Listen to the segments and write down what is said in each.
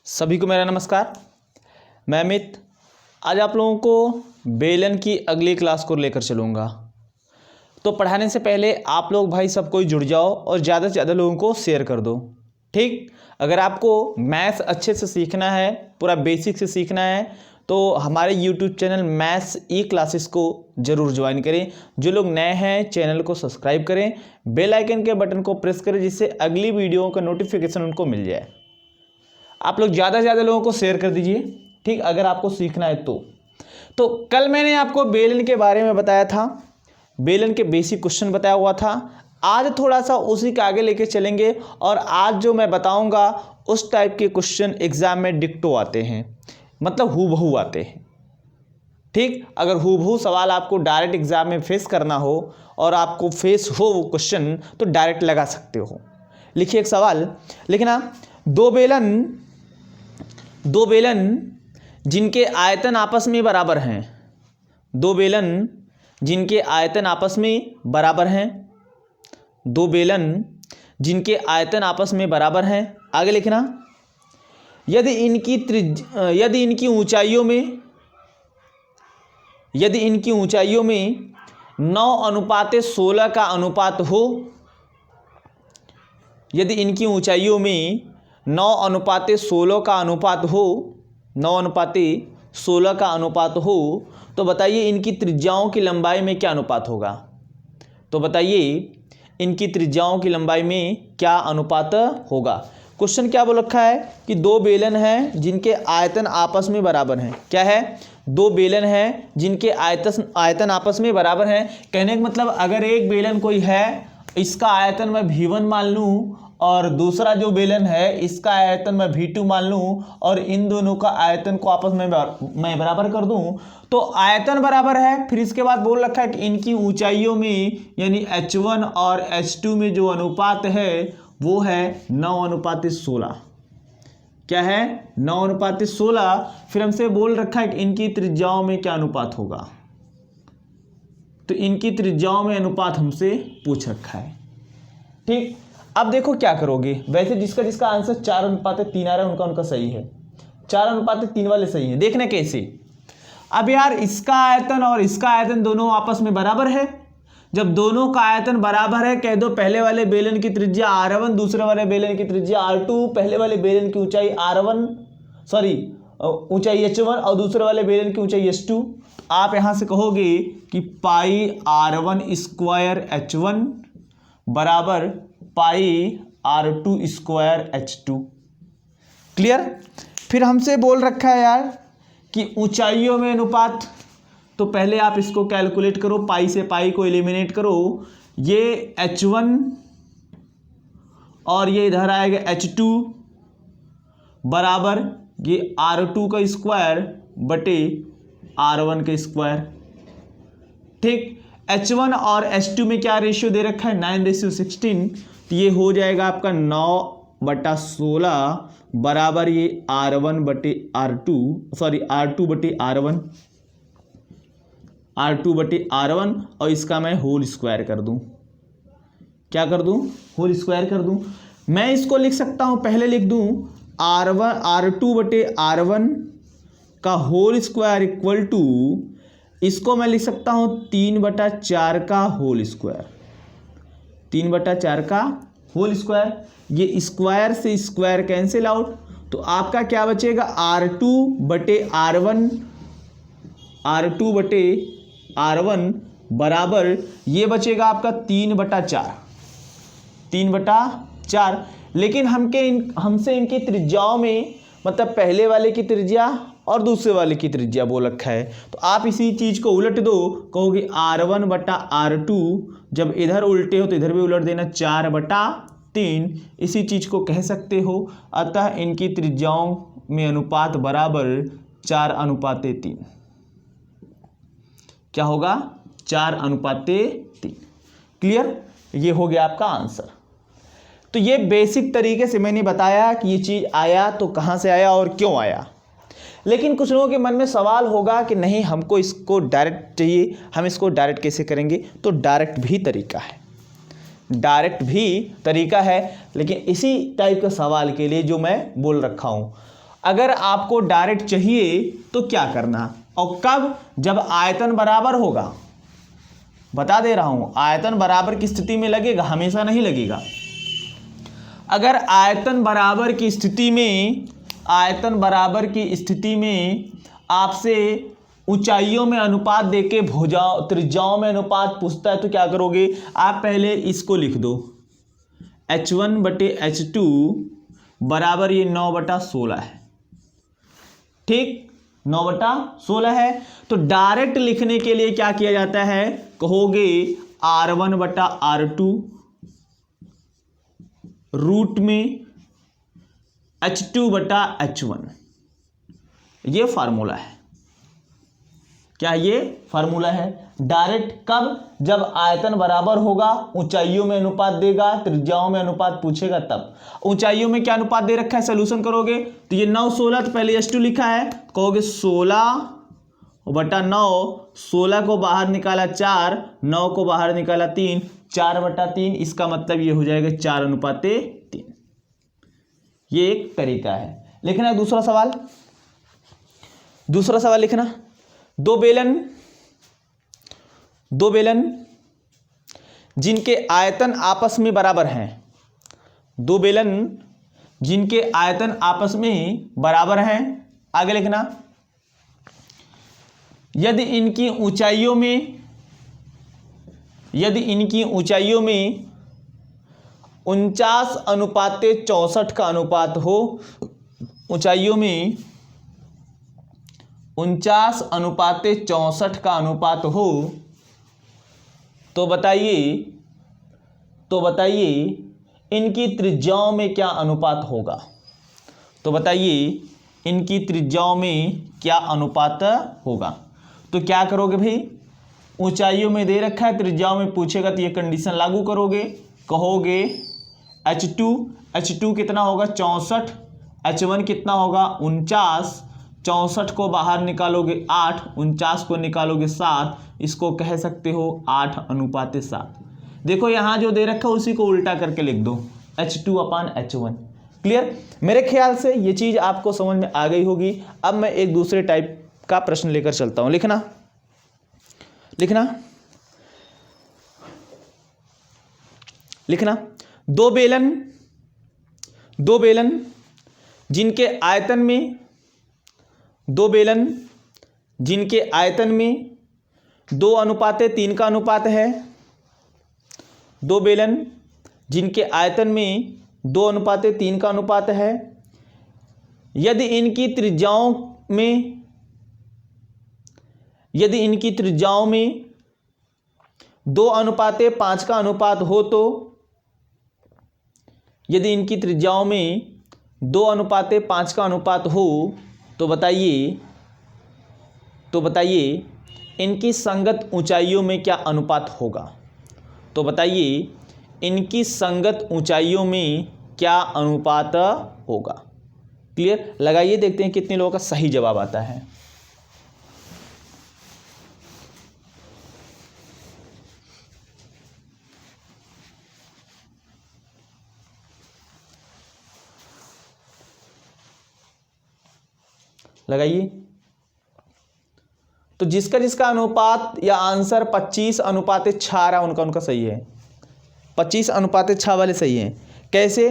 सभी को मेरा नमस्कार। मैं अमित आज आप लोगों को बेलन की अगली क्लास को लेकर चलूँगा। तो पढ़ाने से पहले आप लोग भाई सब कोई जुड़ जाओ और ज़्यादा से ज़्यादा लोगों को शेयर कर दो। ठीक, अगर आपको मैथ्स अच्छे से सीखना है, पूरा बेसिक से सीखना है, तो हमारे YouTube चैनल मैथ्स ई क्लासेस को ज़रूर ज्वाइन करें। जो लोग नए हैं चैनल को सब्सक्राइब करें, बेल आइकन के बटन को प्रेस करें जिससे अगली वीडियो का नोटिफिकेशन उनको मिल जाए। आप लोग ज़्यादा से ज़्यादा लोगों को शेयर कर दीजिए, ठीक, अगर आपको सीखना है तो कल मैंने आपको बेलन के बारे में बताया था, बेलन के बेसिक क्वेश्चन बताया हुआ था। आज थोड़ा सा उसी के आगे लेके चलेंगे और आज जो मैं बताऊंगा उस टाइप के क्वेश्चन एग्जाम में डिक्टो आते हैं, मतलब हूबहू आते हैं। ठीक, अगर हूबहू सवाल आपको डायरेक्ट एग्जाम में फेस करना हो और आपको फेस हो वो क्वेश्चन तो डायरेक्ट लगा सकते हो। लिखिए एक सवाल लिखना, दो बेलन जिनके आयतन आपस में बराबर हैं, दो बेलन जिनके आयतन आपस में बराबर हैं, दो बेलन जिनके आयतन आपस में बराबर हैं। आगे लिखना, यदि इनकी ऊंचाइयों में 9:16 का अनुपात हो, यदि इनकी ऊंचाइयों में 9:16 का अनुपात हो, 9:16 का अनुपात हो, तो बताइए इनकी त्रिज्याओं की लंबाई में क्या अनुपात होगा। तो बताइए इनकी त्रिज्याओं की लंबाई में क्या अनुपात होगा। क्वेश्चन क्या बोल रखा है कि दो बेलन हैं जिनके आयतन आपस में बराबर हैं। क्या है? दो बेलन हैं जिनके आयतन आपस में बराबर हैं। कहने का मतलब अगर एक बेलन कोई है, इसका आयतन मैं V1 मान लूँ और दूसरा जो बेलन है इसका आयतन मैं V2 मान लूँ और इन दोनों का आयतन को आपस में मैं बराबर कर दूँ तो आयतन बराबर है। फिर इसके बाद बोल रखा है कि इनकी ऊंचाइयों में यानी H1 और H2 में जो अनुपात है वो है 9:16। क्या है? 9:16। फिर हमसे बोल रखा है कि इनकी त्रिज्याओं में क्या अनुपात होगा, तो इनकी त्रिज्याओं में अनुपात हमसे पूछ रखा है। ठीक, अब देखो क्या करोगे। वैसे जिसका आंसर 4:3 आ रहा है उनका सही है, 4:3 वाले सही है। देखना कैसे। अब यार इसका आयतन और इसका आयतन दोनों आपस में बराबर है। जब दोनों का आयतन बराबर है, कह दो पहले वाले बेलन की त्रिज्या R1, दूसरे वाले बेलन की त्रिज्या R2, पहले वाले बेलन की ऊंचाई ऊंचाई H1 और दूसरे वाले बेलन की ऊंचाई H2। आप यहां से कहोगे कि πr1² H1 बराबर πr2² H2। क्लियर? फिर हमसे बोल रखा है यार कि ऊंचाइयों में अनुपात, तो पहले आप इसको कैलकुलेट करो, पाई से पाई को एलिमिनेट करो। ये H1 और ये इधर आएगा H2 बराबर ये R2 का स्क्वायर बटे R1 का स्क्वायर। ठीक, H1 और H2 में क्या रेशियो दे रखा है? 9:16। तो ये हो जाएगा आपका 9/16 बराबर ये R2 बटे R1 और इसका मैं होल स्क्वायर कर दूं। क्या कर दूं? होल स्क्वायर कर दूं। मैं इसको लिख सकता हूं, पहले लिख दूं R2 बटे R1 का होल स्क्वायर इक्वल टू, इसको मैं लिख सकता हूं 3/4 का होल स्क्वायर, 3/4 का होल स्क्वायर। ये स्क्वायर से स्क्वायर कैंसिल आउट, तो आपका क्या बचेगा? R2 बटे R1 बराबर ये बचेगा आपका 3/4। लेकिन हमसे इनकी त्रिज्याओं में, मतलब पहले वाले की त्रिज्या और दूसरे वाले की त्रिज्या बोल रखा है, तो आप इसी चीज को उलट दो, कहोगे R1 बटा R2। जब इधर उल्टे हो तो इधर भी उलट देना, 4/3। इसी चीज को कह सकते हो। अतः इनकी त्रिज्याओं में अनुपात बराबर 4:3। क्या होगा? 4:3। क्लियर? ये हो गया आपका आंसर। तो ये बेसिक तरीके से मैंने बताया कि ये चीज आया तो कहां से आया और क्यों आया। लेकिन कुछ लोगों के मन में सवाल होगा कि नहीं, हमको इसको डायरेक्ट चाहिए, हम इसको डायरेक्ट कैसे करेंगे। तो डायरेक्ट भी तरीका है, लेकिन इसी टाइप के सवाल के लिए जो मैं बोल रखा हूं, अगर आपको डायरेक्ट चाहिए तो क्या करना, और कब, जब आयतन बराबर होगा। बता दे रहा हूं, आयतन बराबर की स्थिति में लगेगा, हमेशा नहीं लगेगा। अगर आयतन बराबर की स्थिति में, आयतन बराबर की स्थिति में आपसे ऊंचाइयों में अनुपात देके भुजाओं त्रिज्याओं में अनुपात पूछता है तो क्या करोगे आप, पहले इसको लिख दो, H1/H2 बराबर ये 9/16 है। ठीक, 9/16 है। तो डायरेक्ट लिखने के लिए क्या किया जाता है, कहोगे R1/R2 रूट में H2/H1। ये फार्मूला है। क्या ये फार्मूला है? डायरेक्ट कब, जब आयतन बराबर होगा, ऊंचाइयों में अनुपात देगा, त्रिज्याओं में अनुपात पूछेगा तब। ऊंचाइयों में क्या अनुपात दे रखा है, सोल्यूशन करोगे तो ये 9/16, तो पहले H2 लिखा है, कहोगे 16/9, 16 को बाहर निकाला 4, 9 को बाहर निकाला 3, 4/3, इसका मतलब ये हो जाएगा 4:3। ये एक तरीका है। लिखना दूसरा सवाल, दूसरा सवाल लिखना। दो बेलन जिनके आयतन आपस में बराबर हैं, दो बेलन जिनके आयतन आपस में बराबर हैं, आगे लिखना, यदि इनकी ऊंचाइयों में 49:64 का अनुपात हो, ऊंचाइयों में 49:64 का अनुपात हो, तो बताइए इनकी त्रिज्याओं में क्या अनुपात होगा। तो बताइए इनकी त्रिज्याओं में क्या अनुपात होगा। तो क्या करोगे भाई, ऊंचाइयों में दे रखा है, त्रिज्याओं में पूछेगा तो ये कंडीशन लागू करोगे, कहोगे H2 कितना होगा 64, H1 कितना होगा 49, 64 को बाहर निकालोगे 8, 49 को निकालोगे 7, इसको कह सकते हो 8:7। देखो यहाँ जो दे रखा है उसी को उल्टा करके लिख दो, H2/H1। क्लियर? मेरे ख्याल से ये चीज़ आपको समझ में आ गई होगी। अब मैं एक दूसरे टाइप का प्रश्न लेकर चलता हूँ। लिखना दो बेलन जिनके आयतन में 2:3 का अनुपात है, दो बेलन जिनके आयतन में 2:3 का अनुपात है, यदि इनकी त्रिज्याओं में 2:5 का अनुपात हो, तो यदि इनकी त्रिज्याओं में 2:5 का अनुपात हो, तो बताइए इनकी संगत ऊंचाइयों में क्या अनुपात होगा। तो बताइए इनकी संगत ऊंचाइयों में क्या अनुपात होगा। क्लियर? लगाइए, देखते हैं कितने लोगों का सही जवाब आता है। लगाइए। तो जिसका अनुपात या आंसर 25:6 रहा, उनका सही है। 25:6 वाले सही हैं। कैसे?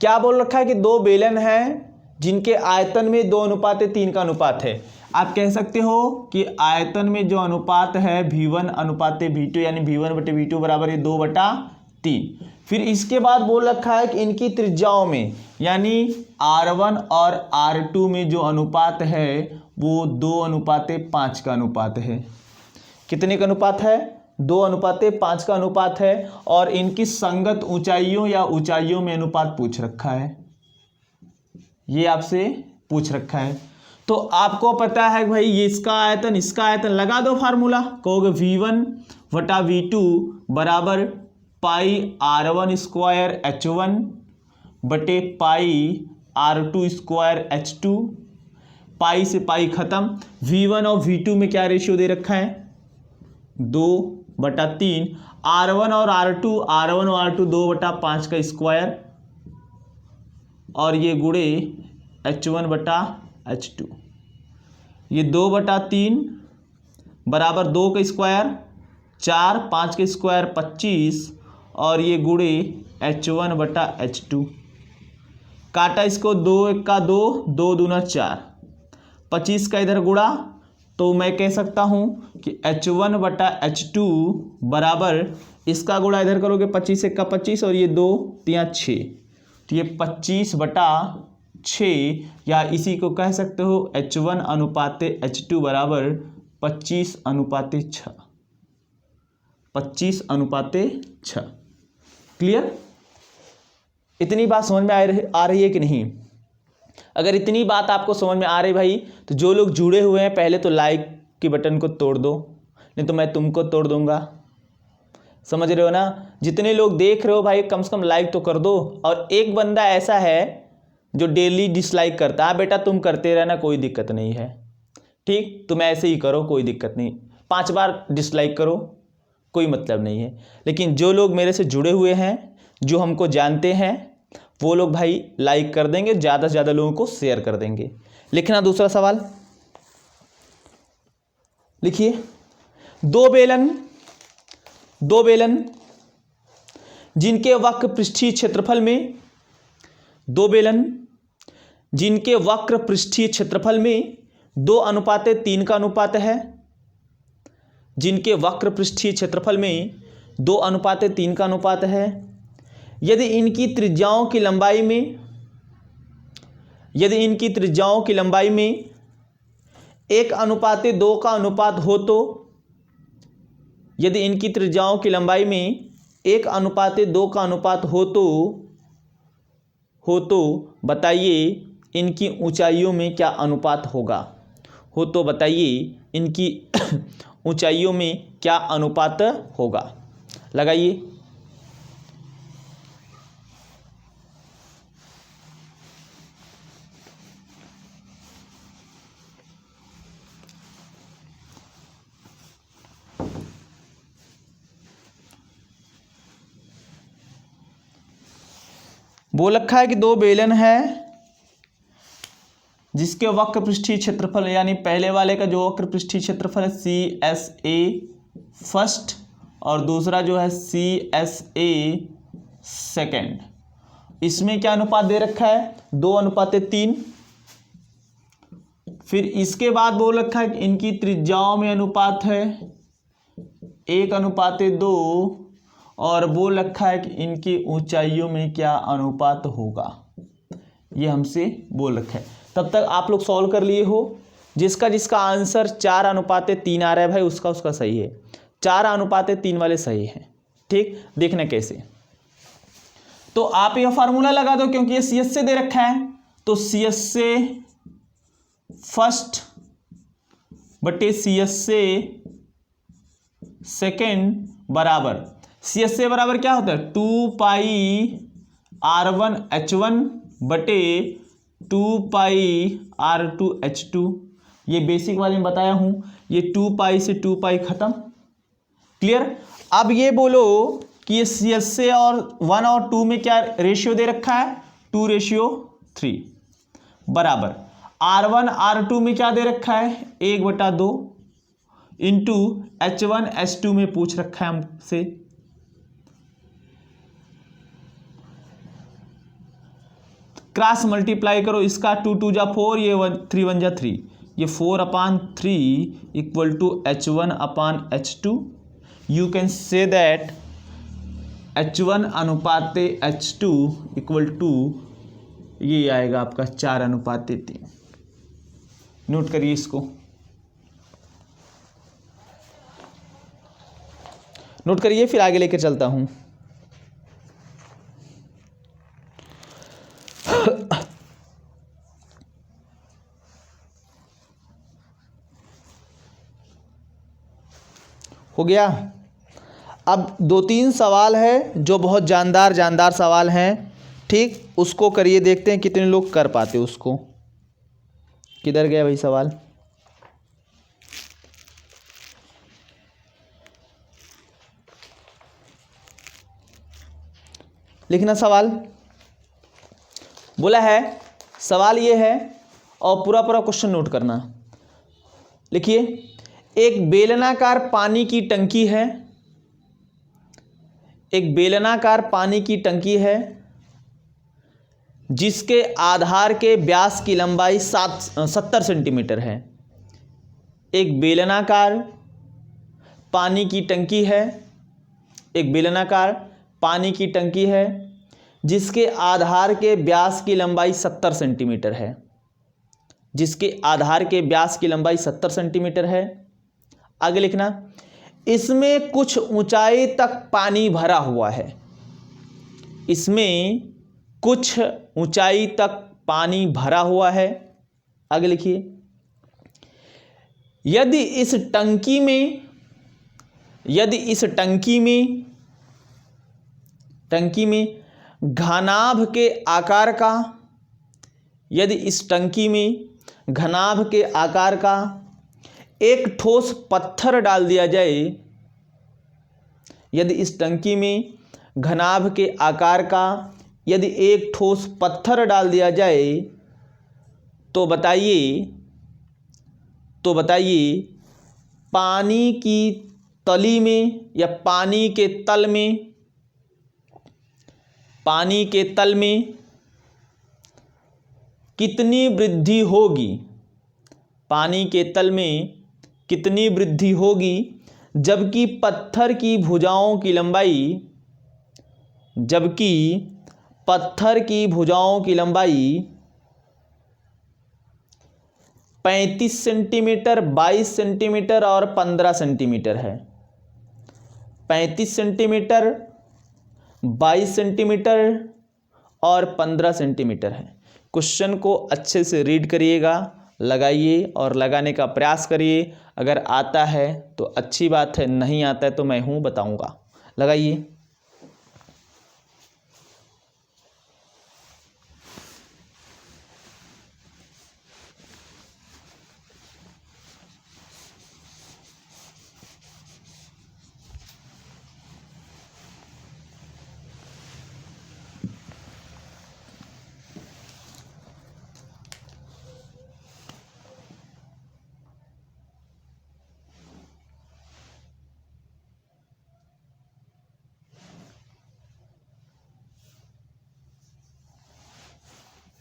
क्या बोल रखा है कि दो बेलन हैं जिनके आयतन में 2:3 का अनुपात है। आप कह सकते हो कि आयतन में जो अनुपात है V1:V2, यानी V1/V2 बराबर 2/3। फिर इसके बाद बोल रखा है कि इनकी त्रिज्याओं में, यानी R1 और R2 में जो अनुपात है वो 2:5 का अनुपात है। कितने का अनुपात है? 2:5 का अनुपात है। और इनकी संगत ऊंचाइयों या ऊंचाइयों में अनुपात पूछ रखा है, ये आपसे पूछ रखा है। तो आपको पता है भाई ये इसका आयतन लगा दो फार्मूला, कहोगे V1/V2 बराबर πr1² H1 बटे πr2² H2। पाई से पाई खत्म। V1 और V2 में क्या रेशियो दे रखा है 2/3। R1 और R2 2/5 का स्क्वायर, और ये गुणे H1/H2। ये 2/3 बराबर 2 का स्क्वायर 4, 5 का स्क्वायर 25 और ये गुणे H1/H2। काटा इसको, 2 1 का 2, 2 दूना 4, 25 का इधर गुणा, तो मैं कह सकता हूँ कि H1/H2 बराबर इसका गुणा इधर करोगे 25 1 का 25 और ये 2 3 6, तो ये 25/6 या इसी को कह सकते हो H1/H2 बराबर 25/6। 25/6। क्लियर? इतनी बात समझ में आ रही है कि नहीं? अगर इतनी बात आपको समझ में आ रही भाई, तो जो लोग जुड़े हुए हैं पहले तो लाइक के बटन को तोड़ दो, नहीं तो मैं तुमको तोड़ दूंगा। समझ रहे हो ना? जितने लोग देख रहे हो भाई कम से कम लाइक तो कर दो। और एक बंदा ऐसा है जो डेली डिसलाइक करता है, बेटा तुम करते रहना, कोई दिक्कत नहीं है, ठीक, तुम ऐसे ही करो, कोई दिक्कत नहीं, 5 बार डिसलाइक करो, कोई मतलब नहीं है। लेकिन जो लोग मेरे से जुड़े हुए हैं, जो हमको जानते हैं, वो लोग भाई लाइक कर देंगे, ज़्यादा से ज़्यादा लोगों को शेयर कर देंगे। लिखना दूसरा सवाल, लिखिए। दो बेलन जिनके वक्र पृष्ठीय क्षेत्रफल में, दो बेलन जिनके वक्र पृष्ठीय क्षेत्रफल में 2:3 का अनुपात है, जिनके वक्र पृष्ठीय क्षेत्रफल में 2:3 का अनुपात है, यदि इनकी त्रिज्याओं की लंबाई में 1:2 का अनुपात हो तो, यदि इनकी त्रिज्याओं की लंबाई में 1:2 का अनुपात हो तो बताइए इनकी ऊंचाइयों में क्या अनुपात होगा। हो तो बताइए इनकी ऊंचाइयों में क्या अनुपात होगा। लगाइए। बोल रखा है कि दो बेलन है जिसके वक्र पृष्ठीय क्षेत्रफल, यानी पहले वाले का जो वक्र पृष्ठीय क्षेत्रफल है CSA फर्स्ट और दूसरा जो है CSA सेकेंड, इसमें क्या अनुपात दे रखा है 2:3। फिर इसके बाद बोल रखा है कि इनकी त्रिज्याओं में अनुपात है 1:2 और बोल रखा है कि इनकी ऊंचाइयों में क्या अनुपात होगा, ये हमसे बोल रखा है। तब तक आप लोग सॉल्व कर लिए हो। जिसका आंसर 4:3 आ रहा है भाई उसका सही है, 4:3 वाले सही हैं। ठीक, देखना कैसे, तो आप यह फार्मूला लगा दो क्योंकि ये CS से दे रखा है, तो CS से फर्स्ट बटे CS से सेकेंड बराबर, CS से बराबर क्या होता है 2πr1h1 बटे 2πr2h2। ये बेसिक वाले में बताया हूं, ये 2π से 2π खत्म। क्लियर? अब ये बोलो कि ये CS से और 1 और 2 में क्या रेशियो दे रखा है 2:3 बराबर R1 R2 में क्या दे रखा है 1/2 इंटू H1 H2 में पूछ रखा है हमसे। क्रॉस मल्टीप्लाई करो, इसका 2 2 जा 4, ये 3 1 जा 3, ये 4/3 equal to H1/H2। You can say that H1:H2 equal to ये आएगा आपका 4:3। नोट करिए इसको, नोट करिए, फिर आगे लेकर चलता हूं। हो गया। अब 2-3 सवाल है जो बहुत जानदार सवाल हैं, ठीक, उसको करिए, देखते हैं कितने लोग कर पाते उसको। किधर गया भाई सवाल? लिखना सवाल। बोला है सवाल ये है, और पूरा पूरा क्वेश्चन नोट करना। लिखिए, एक बेलनाकार पानी की टंकी है, एक बेलनाकार पानी की टंकी है जिसके आधार के व्यास की लंबाई 70 सेंटीमीटर है। एक बेलनाकार पानी की टंकी है, एक बेलनाकार पानी की टंकी है जिसके आधार के व्यास की लंबाई 70 सेंटीमीटर है, जिसके आधार के व्यास की लंबाई 70 सेंटीमीटर है। आगे लिखना, इसमें कुछ ऊंचाई तक पानी भरा हुआ है, इसमें कुछ ऊंचाई तक पानी भरा हुआ है। आगे लिखिए, यदि इस टंकी में घनाभ के आकार का, यदि इस टंकी में घनाभ के आकार का एक ठोस पत्थर डाल दिया जाए, यदि इस टंकी में घनाभ के आकार का यदि एक ठोस पत्थर डाल दिया जाए तो बताइए पानी की तली में या पानी के तल में कितनी वृद्धि होगी, पानी के तल में कितनी वृद्धि होगी जबकि पत्थर की भुजाओं की लंबाई 35 सेंटीमीटर, 22 सेंटीमीटर और 15 सेंटीमीटर है। 35 सेंटीमीटर, 22 सेंटीमीटर और 15 सेंटीमीटर है। क्वेश्चन को अच्छे से रीड करिएगा, लगाइए और लगाने का प्रयास करिए। अगर आता है तो अच्छी बात है, नहीं आता है तो मैं हूँ बताऊँगा। लगाइए।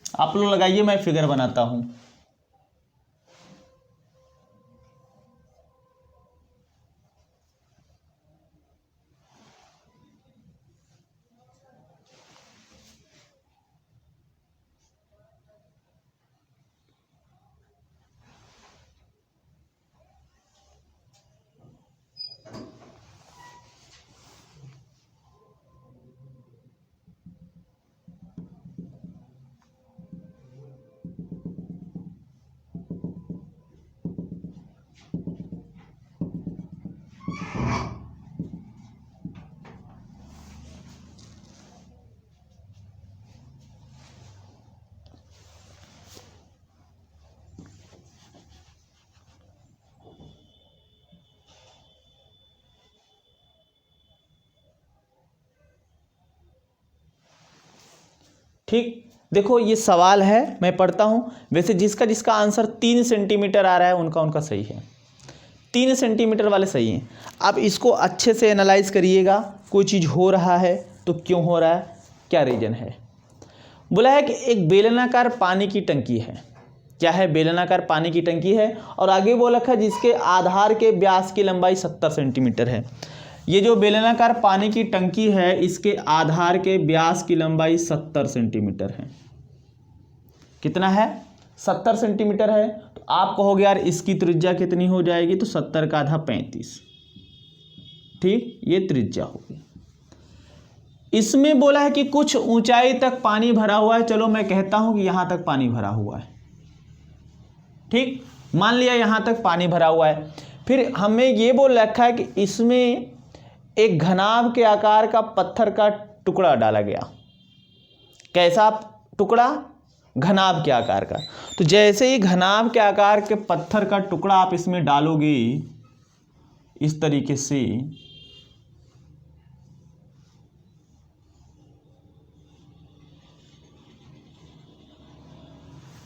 आप लोग लगाइए, मैं फिगर बनाता हूं। ठीक, देखो ये सवाल है, मैं पढ़ता हूं। वैसे जिसका आंसर 3 सेंटीमीटर आ रहा है उनका सही है, 3 सेंटीमीटर वाले सही हैं। आप इसको अच्छे से एनालाइज करिएगा, कोई चीज़ हो रहा है तो क्यों हो रहा है, क्या रीजन है। बोला है कि एक बेलनाकार पानी की टंकी है। क्या है? बेलनाकार पानी की टंकी है। और आगे बोला है जिसके आधार के व्यास की लंबाई 70 सेंटीमीटर है। ये जो बेलनाकार पानी की टंकी है इसके आधार के व्यास की लंबाई 70 सेंटीमीटर है। कितना है? 70 सेंटीमीटर है। तो आप कहोगे यार इसकी त्रिज्या कितनी हो जाएगी, तो 70 का आधा 35। ठीक, ये त्रिज्या होगी। इसमें बोला है कि कुछ ऊंचाई तक पानी भरा हुआ है। चलो मैं कहता हूं कि यहां तक पानी भरा हुआ है। ठीक, मान लिया यहां तक पानी भरा हुआ है। फिर हमें ये बोल रखा है कि इसमें एक घनाभ के आकार का पत्थर का टुकड़ा डाला गया। कैसा टुकड़ा? घनाभ के आकार का। तो जैसे ही घनाभ के आकार के पत्थर का टुकड़ा आप इसमें डालोगे इस तरीके से,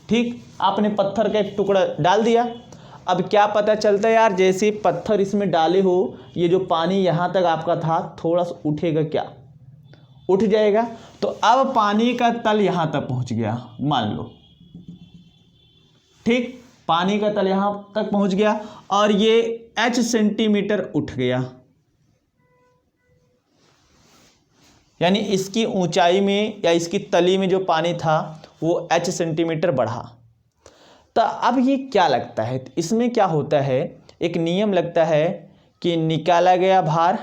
ठीक, आपने पत्थर का एक टुकड़ा डाल दिया। अब क्या पता चलता है यार, जैसे पत्थर इसमें डाले हो, ये जो पानी यहाँ तक आपका था थोड़ा सा उठेगा, क्या उठ जाएगा। तो अब पानी का तल यहाँ तक पहुँच गया, मान लो, ठीक, पानी का तल यहाँ तक पहुँच गया और ये h सेंटीमीटर उठ गया, यानी इसकी ऊंचाई में या इसकी तली में जो पानी था वो h सेंटीमीटर बढ़ा। तो अब ये क्या लगता है, इसमें क्या होता है, एक नियम लगता है कि निकाला गया भार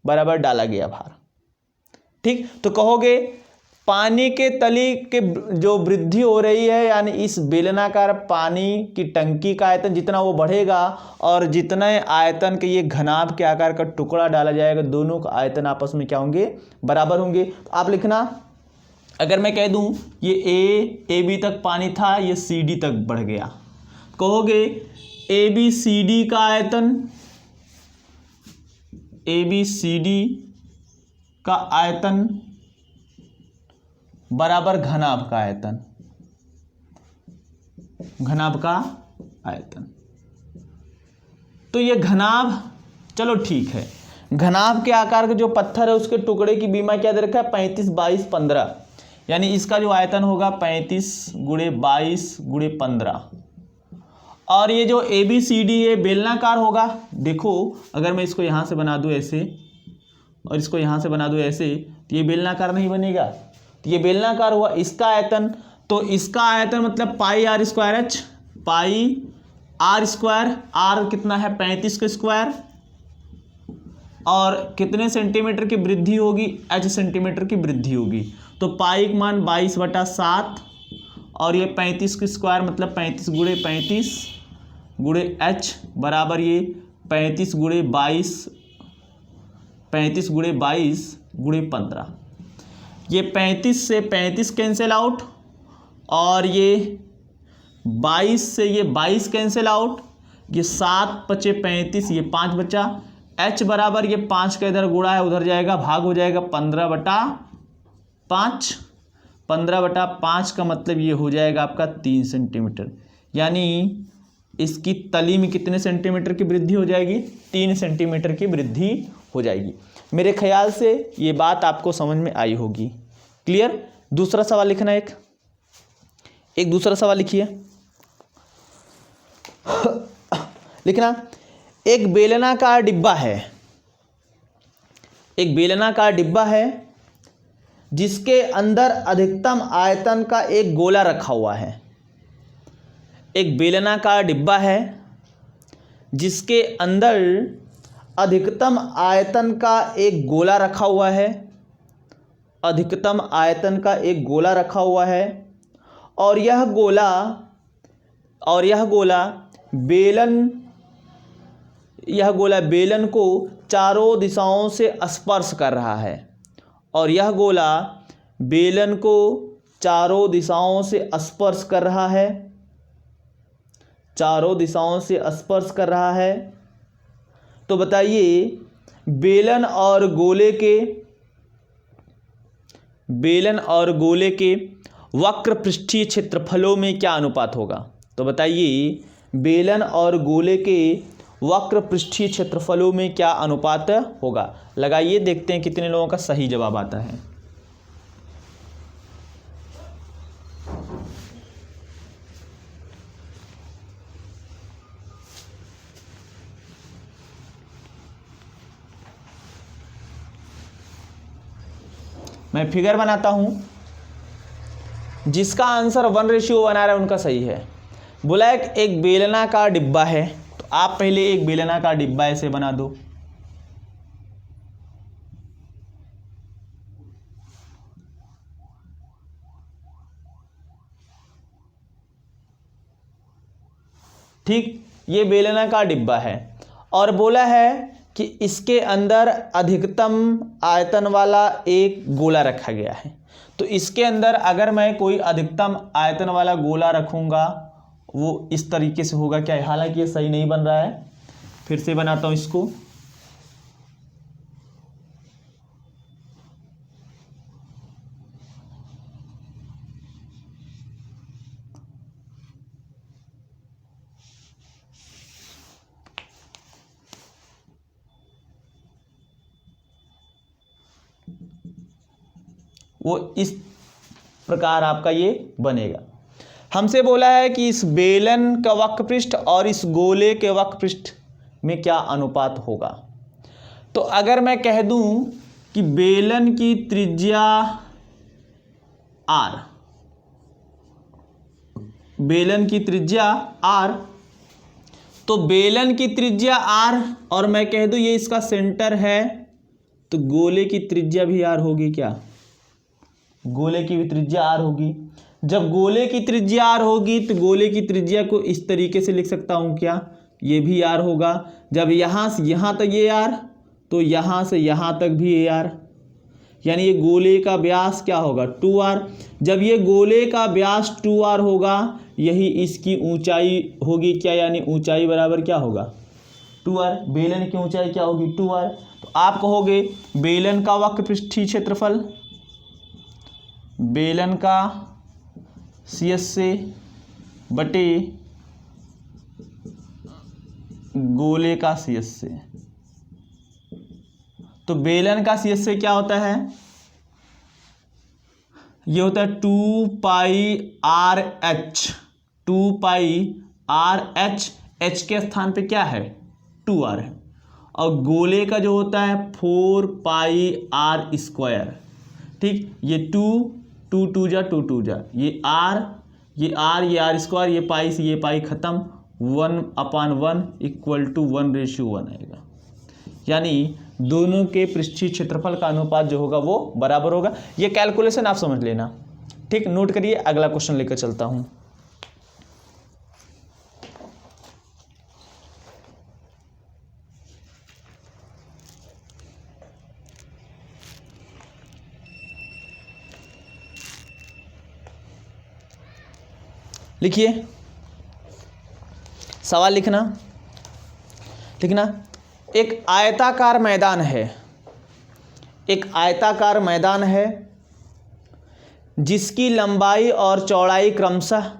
बराबर डाला गया भार। ठीक, तो कहोगे पानी के तली के जो वृद्धि हो रही है, यानी इस बेलनाकार पानी की टंकी का आयतन जितना वो बढ़ेगा और जितने आयतन के ये घनाभ के आकार का टुकड़ा डाला जाएगा, दोनों का आयतन आपस में क्या होंगे, बराबर होंगे। तो आप लिखना, अगर मैं कह दूं ये ए बी तक पानी था, ये सी डी तक बढ़ गया, कहोगे ए बी सी डी का आयतन, ए बी सी डी का आयतन बराबर घनाभ का आयतन, घनाभ का आयतन। तो ये घनाभ, चलो ठीक है, घनाभ के आकार के जो पत्थर है उसके टुकड़े की बीमा क्या दे रखा है, 35 22 15, यानी इसका जो आयतन होगा 35 गुणे 22 गुणे 15। और ये जो ए बी सी डी ये बेलनाकार होगा। देखो अगर मैं इसको यहाँ से बना दूँ ऐसे और इसको यहाँ से बना दूँ ऐसे, तो ये बेलनाकार नहीं बनेगा, तो ये बेलनाकार हुआ। इसका आयतन, तो इसका आयतन मतलब pi R square H, pi R square, R कितना है 35 का स्क्वायर, और कितने सेंटीमीटर की वृद्धि होगी, एच सेंटीमीटर की वृद्धि होगी। तो पाई का मान 22/7 और ये 35 का स्क्वायर मतलब 35 गुणे 35 गुणे एच बराबर ये 35 गुणे 22, 35 गुणे 22 गुणे 15। ये 35 से 35 कैंसिल आउट और ये 22 से ये 22 कैंसिल आउट, ये 7 बचे 35, ये 5 बचा। h बराबर ये 5 का इधर गुणा है उधर जाएगा, भाग हो जाएगा 15/5, 15/5 का मतलब ये हो जाएगा आपका 3 सेंटीमीटर, यानी इसकी तली में कितने सेंटीमीटर की वृद्धि हो जाएगी, 3 सेंटीमीटर की वृद्धि हो जाएगी। मेरे ख्याल से ये बात आपको समझ में आई होगी। क्लियर। दूसरा सवाल लिखना, एक दूसरा सवाल लिखिए। लिखना, एक बेलनाकार डिब्बा है, एक बेलनाकार डिब्बा है जिसके अंदर अधिकतम आयतन का एक गोला रखा हुआ है। एक बेलनाकार डिब्बा है जिसके अंदर अधिकतम आयतन का एक गोला रखा हुआ है, अधिकतम आयतन का एक गोला रखा हुआ है, और यह गोला बेलन को चारों दिशाओं से स्पर्श कर रहा है, और यह गोला बेलन को चारों दिशाओं से स्पर्श कर रहा है, चारों दिशाओं से स्पर्श कर रहा है। तो बताइए बेलन और गोले के वक्र पृष्ठीय क्षेत्रफलों में क्या अनुपात होगा। तो बताइए बेलन और गोले के वक्र पृष्ठीय क्षेत्रफलों में क्या अनुपात होगा। लगाइए, देखते हैं कितने लोगों का सही जवाब आता है। मैं फिगर बनाता हूं, जिसका आंसर 1:1 आ रहा है उनका सही है। बोला एक बेलनाकार डिब्बा है, तो आप पहले एक बेलनाकार डिब्बा ऐसे बना दो। ठीक, ये बेलनाकार डिब्बा है और बोला है कि इसके अंदर अधिकतम आयतन वाला एक गोला रखा गया है। तो इसके अंदर अगर मैं कोई अधिकतम आयतन वाला गोला रखूँगा वो इस तरीके से होगा क्या, हालांकि ये सही नहीं बन रहा है, फिर से बनाता हूँ इसको। वो इस प्रकार आपका ये बनेगा। हमसे बोला है कि इस बेलन का वक्रपृष्ठ और इस गोले के वक्रपृष्ठ में क्या अनुपात होगा। तो अगर मैं कह दूं कि बेलन की त्रिज्या r, बेलन की त्रिज्या r, तो बेलन की त्रिज्या r और मैं कह दूं ये इसका सेंटर है, तो गोले की त्रिज्या भी r होगी क्या? गोले की भी त्रिज्या r होगी। जब गोले की त्रिज्या r होगी तो गोले की त्रिज्या को इस तरीके से लिख सकता हूं क्या? ये भी r होगा। जब यहां से यहां तक ये r, तो यहां से यहां तक भी ये r, यानी ये गोले का व्यास क्या होगा? 2r। जब ये गोले का व्यास 2r होगा, यही इसकी ऊंचाई होगी क्या? यानी ऊंचाई बराबर क्या होगा? 2r। बेलन की ऊंचाई क्या होगी? 2r। तो आप कहोगे बेलन का वक्रपृष्ठीय क्षेत्रफल, बेलन का CSA बटे गोले का CSA। तो बेलन का CSA क्या होता है? ये होता है 2 पाई RH। 2 पाई RH, H के स्थान पे क्या है? 2r है। और गोले का जो होता है 4 पाई r स्क्वायर। ठीक, ये 2 2 2 जा 2 2 जा, ये r, ये r, ये r स्क्वायर, ये पाई से ये पाई खत्म, 1/1 इक्वल टू 1:1 आएगा। यानी दोनों के पृष्ठीय क्षेत्रफल का अनुपात जो होगा वो बराबर होगा। ये कैलकुलेशन आप समझ लेना। ठीक, नोट करिए, अगला क्वेश्चन लेकर चलता हूं। लिखिए, सवाल लिखना। एक आयताकार मैदान है, एक आयताकार मैदान है जिसकी लंबाई और चौड़ाई क्रमशः,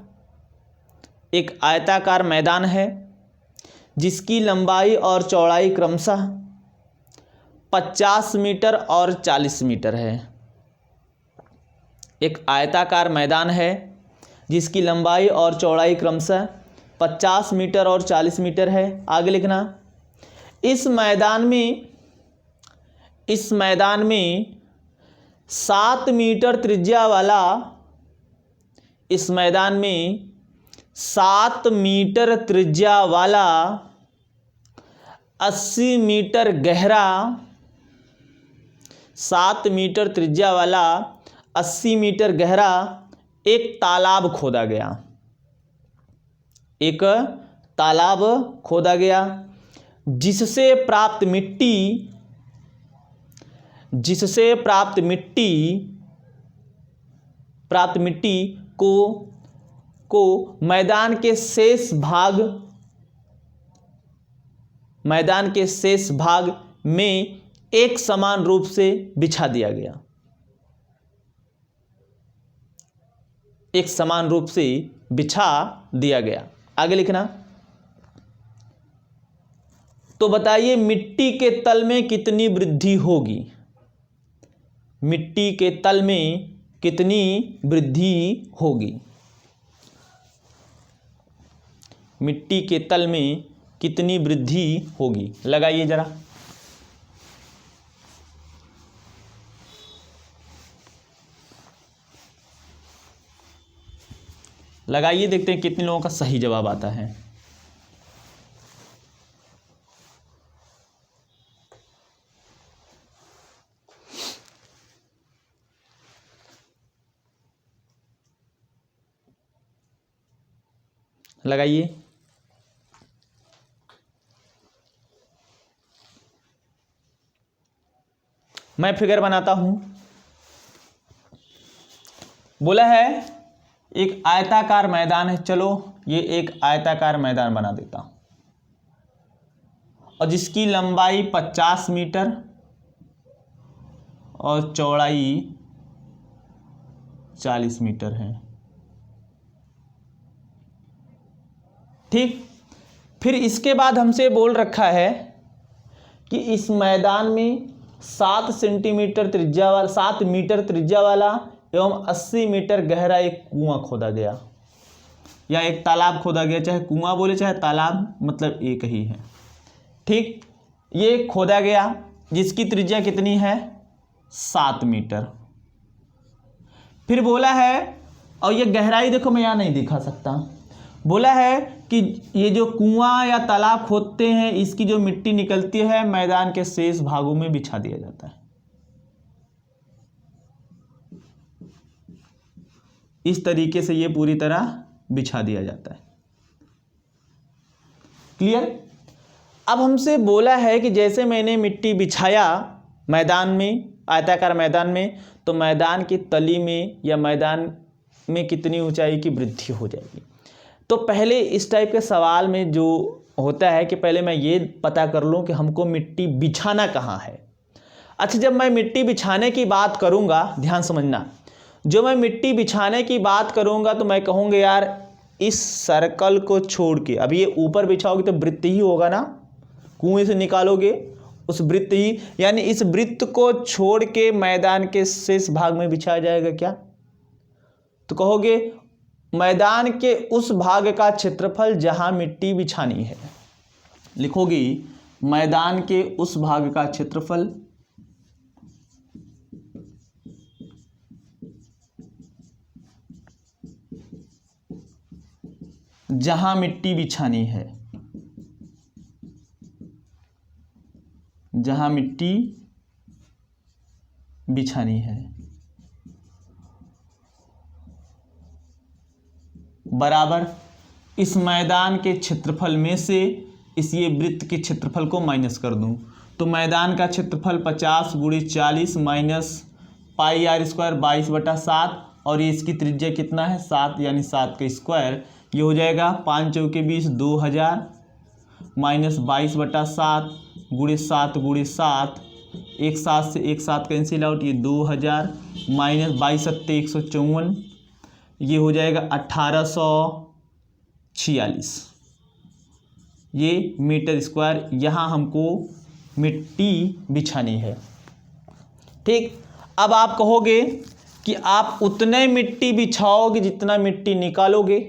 एक आयताकार मैदान है जिसकी लंबाई और चौड़ाई क्रमशः 50 मीटर और 40 मीटर है। एक आयताकार मैदान है जिसकी लंबाई और चौड़ाई क्रमशः 50 मीटर और 40 मीटर है। आगे लिखना, इस मैदान में 7 मीटर त्रिज्या वाला, इस मैदान में 7 मीटर त्रिज्या वाला 80 मीटर गहरा, 7 मीटर त्रिज्या वाला 80 मीटर गहरा एक तालाब खोदा गया। एक तालाब खोदा गया जिससे प्राप्त मिट्टी को मैदान के शेष भाग में एक समान रूप से बिछा दिया गया। एक समान रूप से बिछा दिया गया। आगे लिखना, तो बताइए मिट्टी के तल में कितनी वृद्धि होगी? मिट्टी के तल में कितनी वृद्धि होगी? मिट्टी के तल में कितनी वृद्धि होगी? लगाइए जरा। लगाइए, देखते हैं कितने लोगों का सही जवाब आता है। लगाइए। मैं फिगर बनाता हूं। बोला है एक आयताकार मैदान है, चलो ये एक आयताकार मैदान बना देता हूं, और जिसकी लंबाई 50 मीटर और चौड़ाई 40 मीटर है। ठीक, फिर इसके बाद हमसे बोल रखा है कि इस मैदान में 7 सेंटीमीटर त्रिज्या वाला 7 मीटर त्रिज्या वाला एवं 80 मीटर गहरा एक कुआं खोदा गया या एक तालाब खोदा गया, चाहे कुआं बोले चाहे तालाब, मतलब एक ही है। ठीक, ये खोदा गया जिसकी त्रिज्या कितनी है 7 मीटर। फिर बोला है, और ये गहराई देखो मैं यहाँ नहीं दिखा सकता, बोला है कि ये जो कुआं या तालाब खोदते हैं इसकी जो मिट्टी निकलती है मैदान के शेष भागों में बिछा दिया जाता है। इस तरीके से ये पूरी तरह बिछा दिया जाता है। क्लियर? अब हमसे बोला है कि जैसे मैंने मिट्टी बिछाया मैदान में, आयताकार मैदान में, तो मैदान की तली में या मैदान में कितनी ऊंचाई की वृद्धि हो जाएगी। तो पहले इस टाइप के सवाल में जो होता है कि पहले मैं ये पता कर लूँ कि हमको मिट्टी बिछाना कहाँ है। अच्छा, जब मैं मिट्टी बिछाने की बात करूँगा, ध्यान समझना, जो मैं मिट्टी बिछाने की बात करूँगा तो मैं कहूँगा यार इस सर्कल को छोड़ के, अभी ये ऊपर बिछाओगे तो वृत्त ही होगा ना, कुएं से निकालोगे उस वृत्त ही, यानी इस वृत्त को छोड़ के मैदान के शेष भाग में बिछाया जाएगा क्या? तो कहोगे मैदान के उस भाग का क्षेत्रफल जहां मिट्टी बिछानी है। लिखोगी मैदान के उस भाग का क्षेत्रफल जहां मिट्टी बिछानी है, जहां मिट्टी बिछानी है, बराबर इस मैदान के क्षेत्रफल में से इस ये वृत्त के क्षेत्रफल को माइनस कर दूं तो मैदान का क्षेत्रफल 50 × 40 माइनस पाई आर स्क्वायर 22/7 और ये इसकी त्रिज्या कितना है 7, यानी 7 का स्क्वायर। ये हो जाएगा 5 चौके 20 2000 माइनस 22/7 × 7 × 7, एक 7 से एक 7 कैंसिल आउट, ये 2000 माइनस 22 × 7 154, ये हो जाएगा 1846 ये मीटर स्क्वायर। यहाँ हमको मिट्टी बिछानी है। ठीक, अब आप कहोगे कि आप उतने मिट्टी बिछाओगे जितना मिट्टी निकालोगे,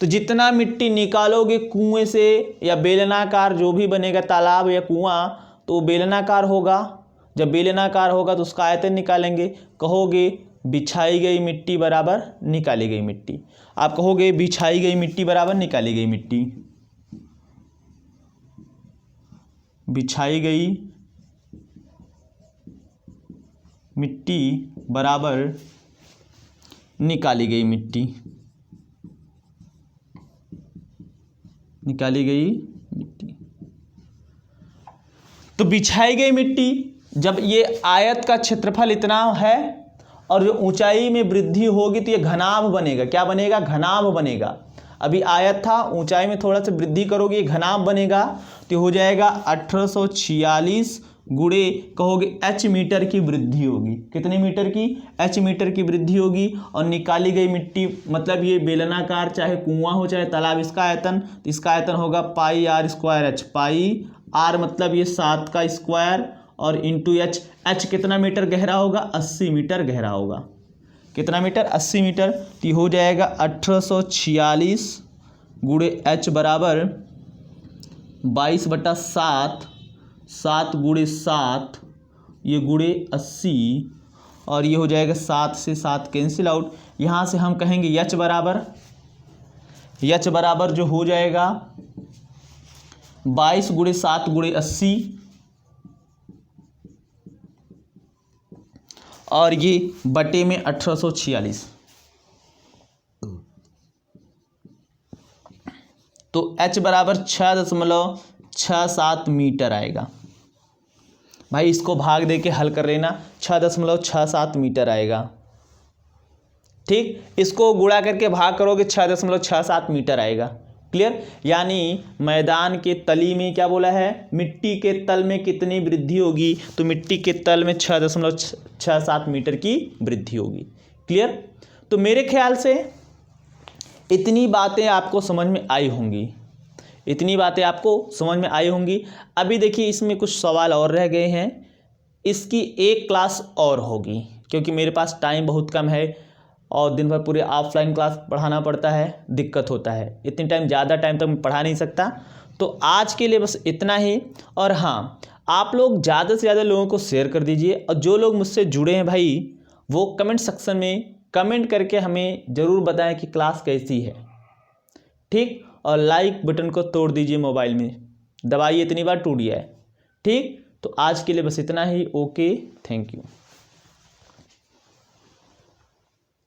तो जितना मिट्टी निकालोगे कुएं से या बेलनाकार जो भी बनेगा तालाब या कुआं, तो वो बेलनाकार होगा। जब बेलनाकार होगा तो उसका आयतन निकालेंगे। कहोगे बिछाई गई मिट्टी बराबर निकाली गई मिट्टी। आप कहोगे बिछाई गई मिट्टी बराबर निकाली गई मिट्टी, बिछाई गई मिट्टी बराबर निकाली गई मिट्टी, निकाली गई मिट्टी। तो बिछाई गई मिट्टी, जब ये आयत का क्षेत्रफल इतना है और जो ऊंचाई में वृद्धि होगी तो ये घनाभ बनेगा। क्या बनेगा? घनाभ बनेगा। अभी आयत था, ऊंचाई में थोड़ा सा वृद्धि करोगे ये घनाभ बनेगा। तो हो जाएगा 1846 गुणे कहोगे एच मीटर की वृद्धि होगी। कितने मीटर की? एच मीटर की वृद्धि होगी। और निकाली गई मिट्टी मतलब ये बेलनाकार चाहे कुआं हो चाहे तालाब, इसका आयतन, तो इसका आयतन होगा pi R square H. Pi R मतलब ये 7 का स्क्वायर और इंटू एच। एच कितना मीटर गहरा होगा? 80 मीटर गहरा होगा। कितना मीटर? 80 मीटर। तो हो जाएगा 1846 गुणे एच बराबर 22/7, 7 × 7 ये गुणे 80 और ये हो जाएगा 7 से 7 कैंसिल आउट। यहाँ से हम कहेंगे एच बराबर जो हो जाएगा 22 × 7 × 80 और ये बटे में 1846। तो h बराबर 6.67 मीटर आएगा। भाई इसको भाग दे के हल कर लेना, 6.67 मीटर आएगा। ठीक, इसको गुणा करके भाग करोगे 6.67 मीटर आएगा। क्लियर? यानी मैदान के तली में क्या बोला है? मिट्टी के तल में कितनी वृद्धि होगी? तो मिट्टी के तल में 6.67 मीटर की वृद्धि होगी। क्लियर? तो मेरे ख्याल से इतनी बातें आपको समझ में आई होंगी, इतनी बातें आपको समझ में आई होंगी। अभी देखिए इसमें कुछ सवाल और रह गए हैं, इसकी एक क्लास और होगी, क्योंकि मेरे पास टाइम बहुत कम है और दिन भर पूरे ऑफलाइन क्लास पढ़ाना पड़ता है, दिक्कत होता है, इतनी टाइम ज़्यादा टाइम तक मैं पढ़ा नहीं सकता। तो आज के लिए बस इतना ही। और हाँ, आप लोग ज़्यादा से ज़्यादा लोगों को शेयर कर दीजिए, और जो लोग मुझसे जुड़े हैं भाई वो कमेंट सेक्शन में कमेंट करके हमें ज़रूर बताएं कि क्लास कैसी है, ठीक। और लाइक बटन को तोड़ दीजिए, मोबाइल में दबाइए, इतनी बार टूट गया है, ठीक। तो आज के लिए बस इतना ही। Okay, thank you.